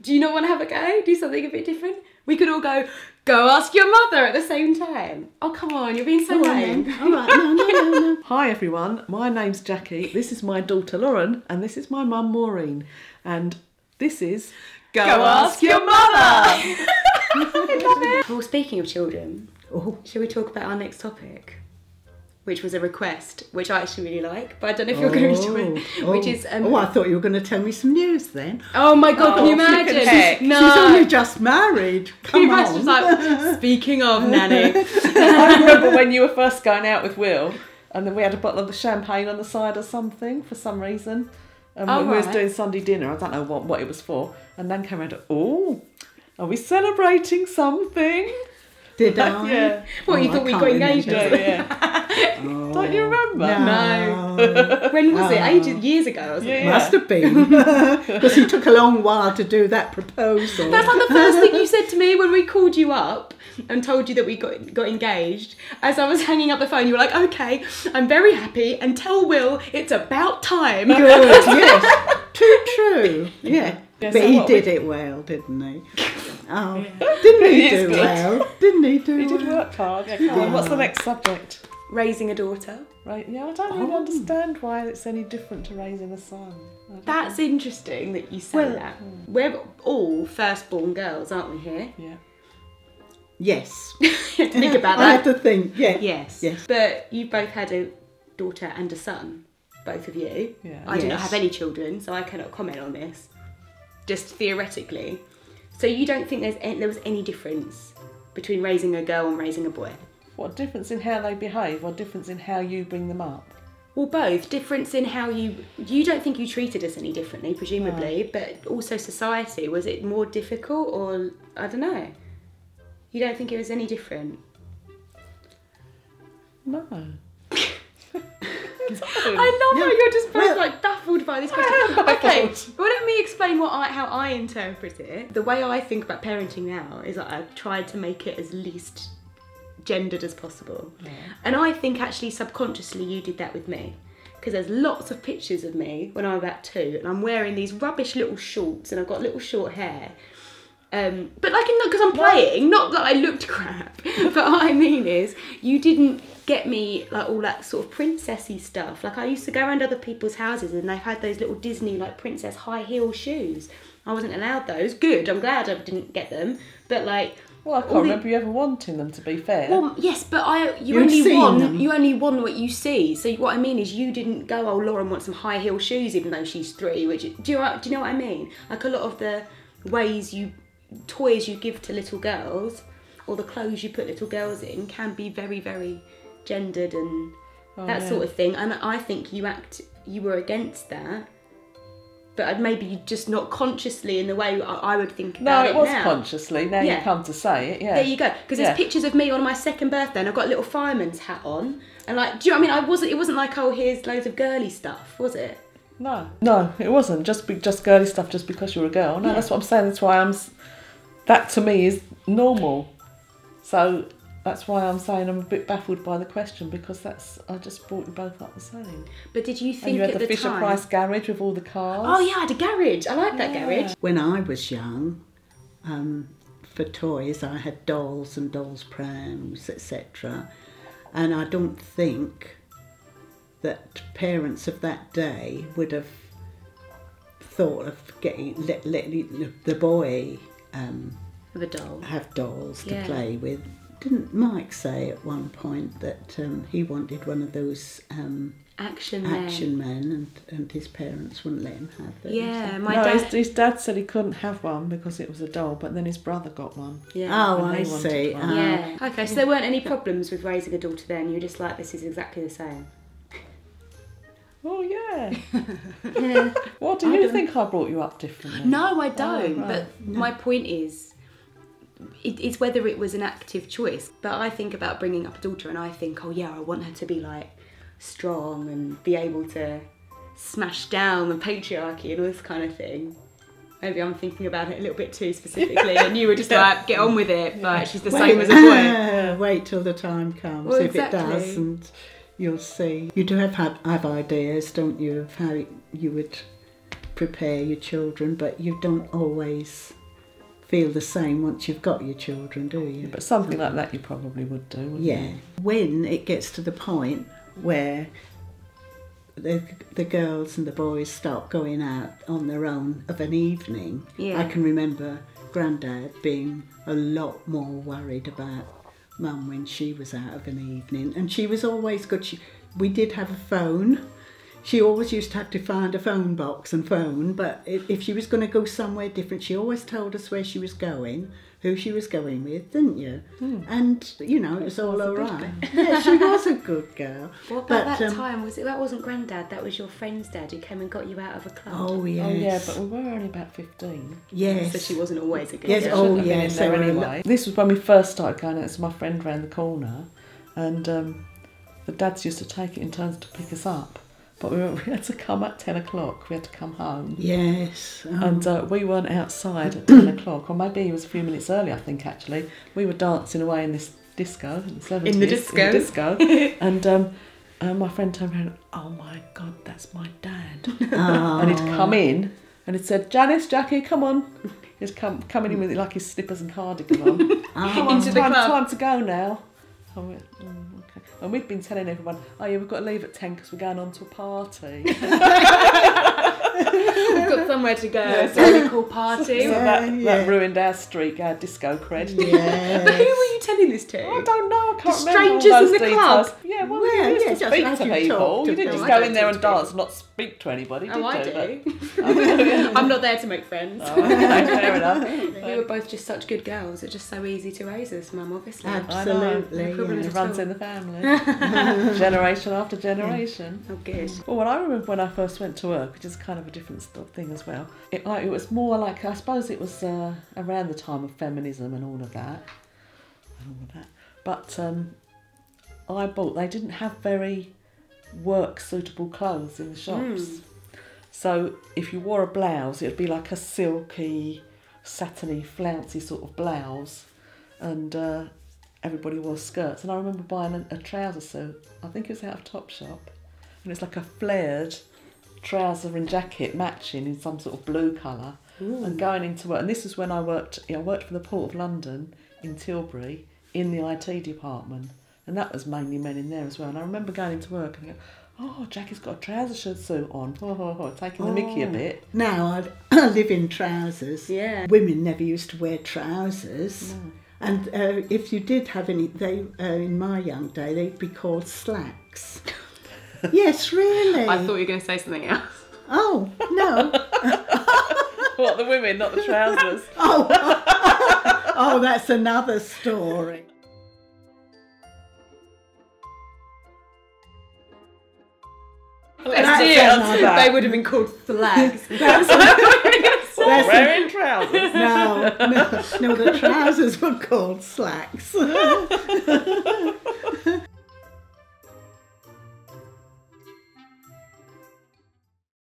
Do you not want to have a go? Do something a bit different? We could all go ask your mother at the same time. Oh, come on, you're being so lame. All right, no. Hi everyone, my name's Jackie, this is my daughter Lauren, and this is my mum Maureen, and this is Go ask your mother! I love it. Well, speaking of children, shall we talk about our next topic? Which was a request, which I actually really like, but I don't know if you're going to it. Which is I thought you were going to tell me some news then. Oh my God, can you imagine? No. She's only just married. Come on. She's like, speaking of nanny. I remember when you were first going out with Will, and then we had a bottle of the champagne on the side or something for some reason. And when we was doing Sunday dinner, I don't know what it was for, and Nan came around, are we celebrating something? Did I? Yeah. What, you thought we got engaged? Yeah. Don't you remember? No. When was it? Years ago, wasn't it? Must have been. Because it took a long while to do that proposal. That's like the first thing you said to me when we called you up and told you that we got engaged. As I was hanging up the phone, you were like, okay, I'm very happy, and tell Will it's about time. Good, yes. Too true. Yeah. But he did it well, didn't he? Oh, yeah. Didn't he do well? Didn't he do well? He did work hard. Yeah. What's the next subject? Raising a daughter. Right, yeah, I don't really understand why it's any different to raising a son. That's interesting that you say that. We're all firstborn girls, aren't we here? Yeah. Yes. You have to think about that. I have to think, yeah. Yes. But you both had a daughter and a son, both of you. Yeah. I do not have any children, so I cannot comment on this. Just theoretically. So you don't think there was any difference between raising a girl and raising a boy? What difference in how they behave? What difference in how you bring them up? Well, both. Difference in how you don't think you treated us any differently, presumably, but also society. Was it more difficult, or I don't know? You don't think it was any different? No. I love how you're just both like baffled by this question. Okay, well, let me explain how I interpret it. The way I think about parenting now is that I've tried to make it as least gendered as possible. Yeah. And I think actually subconsciously you did that with me. Because there's lots of pictures of me when I'm about 2 and I'm wearing these rubbish little shorts and I've got little short hair. But like, not because I'm playing, not that I looked crap. But what I mean is, you didn't get me like all that sort of princessy stuff. Like I used to go around other people's houses and they've had those little Disney like princess high heel shoes. I wasn't allowed those. Good, I'm glad I didn't get them. But like, well, I can't remember you ever wanting them, to be fair. Well, yes, but you only want what you see. So what I mean is, you didn't go, oh, Lauren wants some high heel shoes, even though she's 3. Which do you know what I mean? Like a lot of the toys you give to little girls, or the clothes you put little girls in, can be very, very gendered and that sort of thing. And I think you were against that. But maybe you just not consciously in the way I would think about it now. No, it was consciously. Now you come to say it, yeah. There you go. Because there's pictures of me on my 2nd birthday and I've got a little fireman's hat on. And like, do you know what I mean? It wasn't like, oh, here's loads of girly stuff, was it? No, it wasn't. Just girly stuff just because you're a girl. No, that's what I'm saying. That's why that to me is normal. So that's why I'm saying I'm a bit baffled by the question, because I just brought you both up the same. But did you think and you had at the the Fisher time... Price garage with all the cars? Oh yeah, I had a garage. I like that garage. When I was young, for toys, I had dolls and dolls' prams, etc. And I don't think that parents of that day would have thought of letting the boy with a doll. Have dolls to play with. Didn't Mike say at one point that he wanted one of those action men and his parents wouldn't let him have them? Yeah, his dad said he couldn't have one because it was a doll, but then his brother got one. Yeah. Oh, I see. Yeah. Okay, so there weren't any problems with raising a daughter then? You were just like, this is exactly the same. Oh, yeah. Yeah. What do you think I brought you up differently? No, I don't. But my point is, it's whether it was an active choice. But I think about bringing up a daughter and I think, oh yeah, I want her to be like strong and be able to smash down the patriarchy and all this kind of thing. Maybe I'm thinking about it a little bit too specifically and you were just like, get on with it. Like, she's the same as a boy. Wait till the time comes. Well, if it does, and you'll see. You do have ideas, don't you, of how you would prepare your children, but you don't always feel the same once you've got your children, do you? But something like that you probably would do, wouldn't Yeah. you? When it gets to the point where the girls and the boys start going out on their own of an evening, Yeah. I can remember Grandad being a lot more worried about Mum when she was out of an evening, and she was always good. We did have a phone. She always used to have to find a phone box and phone, but if she was going to go somewhere different, she always told us where she was going, who she was going with, didn't you? And, you know, it was all alright. Yeah, she was a good girl. What about that time? That wasn't Grandad, that was your friend's dad who came and got you out of a club. Oh, yes. Oh, yeah, but we were only about 15. Yes. So she wasn't always a good Yes, girl. oh, Shouldn't have been yes. in there they were anyway. This was when we first started going out, so my friend round the corner, and the dads used to take it in turns to pick us up. But we had to come at 10 o'clock, we had to come home. Yes. And we weren't outside at 10 o'clock, or maybe it was a few minutes early, I think, actually. We were dancing away in this disco in the 70s. In the disco. And my friend turned around, oh my God, that's my dad. Oh. And he'd come in and he'd said, Janice, Jackie, come on. He'd coming in with like his slippers and cardigan on. Come on, Into the club. time to go now. I went, okay. And we'd been telling everyone, oh yeah, we've got to leave at 10 because we're going on to a party. We've got somewhere to go. It's a really cool party. So that ruined our streak, our disco cred. Yeah. But who were you telling this to? I don't know, I can't The remember all strangers those in the details. club? Yeah, well, Yeah, you used yeah, to just speak as to you people. talk to You didn't them. just I go don't in there and talk to dance and not speak to anybody, did Oh, I you? do. I'm not there to make friends. Oh, okay, fair enough. We were both just such good girls. It's just so easy to raise us, Mum, obviously. Absolutely. I know. Yeah. It runs in the family. Generation after generation. Oh, good. Well, I remember when I first went to work, which is kind of a different thing as well. It was more like, I suppose it was around the time of feminism and all of that. But they didn't have very work-suitable clothes in the shops. So if you wore a blouse, it would be like a silky, satiny, flouncy sort of blouse. And everybody wore skirts. And I remember buying a trouser suit. I think it was out of Topshop. And it's like a flared trouser and jacket matching in some sort of blue colour. And going into work. And this is when I worked for the Port of London in Tilbury in the IT department. And that was mainly men in there as well. And I remember going into work and going, oh, Jackie's got a trouser suit on. Taking the mickey a bit. Now I live in trousers. Yeah. Women never used to wear trousers. No. And if you did have any, in my young day, they'd be called slacks. Yes, really. I thought you were going to say something else. Oh, no. What, the women, not the trousers? Oh, that's another story. They would have been called flags. Wearing trousers. No, the trousers were called slacks.